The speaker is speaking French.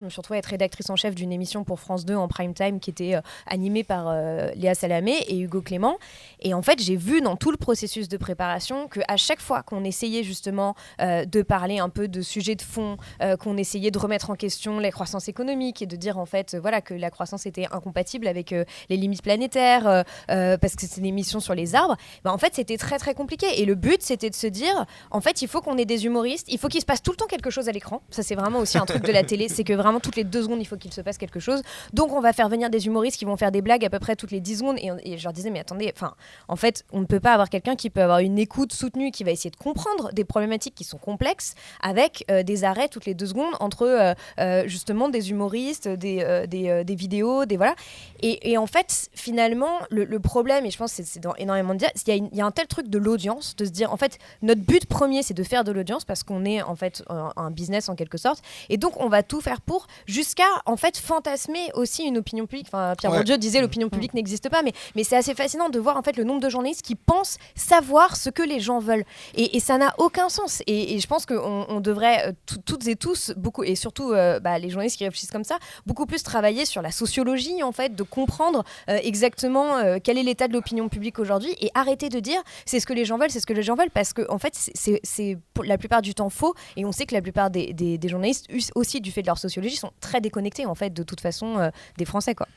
Je me suis retrouvée à être rédactrice en chef d'une émission pour France 2 en prime time qui était animée par Léa Salamé et Hugo Clément. Et en fait, j'ai vu dans tout le processus de préparation qu'à chaque fois qu'on essayait justement de parler un peu de sujets de fond, qu'on essayait de remettre en question la croissance économique et de dire en fait voilà, que la croissance était incompatible avec les limites planétaires parce que c'est une émission sur les arbres, en fait, c'était très très compliqué. Et le but, c'était de se dire, en fait, il faut qu'on ait des humoristes, il faut qu'il se passe tout le temps quelque chose à l'écran. Ça, c'est vraiment aussi un truc de la télé, c'est que vraiment toutes les 2 secondes, il faut qu'il se passe quelque chose. Donc, on va faire venir des humoristes qui vont faire des blagues à peu près toutes les 10 secondes. Et je leur disais, mais attendez, en fait, on ne peut pas avoir quelqu'un qui peut avoir une écoute soutenue, qui va essayer de comprendre des problématiques qui sont complexes avec des arrêts toutes les 2 secondes entre justement des humoristes, des vidéos, des voilà. Et en fait, finalement, le problème, et je pense que c'est dans énormément de dire, il y a un tel truc de l'audience, de se dire, en fait, notre but premier, c'est de faire de l'audience parce qu'on est en fait un business en quelque sorte. Et donc, on va tout faire pour, jusqu'à en fait fantasmer aussi une opinion publique. Enfin, Pierre Bourdieu disait l'opinion publique n'existe pas, mais c'est assez fascinant de voir en fait le nombre de journalistes qui pensent savoir ce que les gens veulent. Et ça n'a aucun sens. Et je pense qu'on devrait toutes et tous, beaucoup, et surtout les journalistes qui réfléchissent comme ça, beaucoup plus travailler sur la sociologie en fait, de comprendre exactement quel est l'état de l'opinion publique aujourd'hui et arrêter de dire c'est ce que les gens veulent, c'est ce que les gens veulent, parce que en fait c'est pour la plupart du temps faux. Et on sait que la plupart des journalistes aussi, du fait de leur sociologie, sont très déconnectés en fait de toute façon des Français, quoi.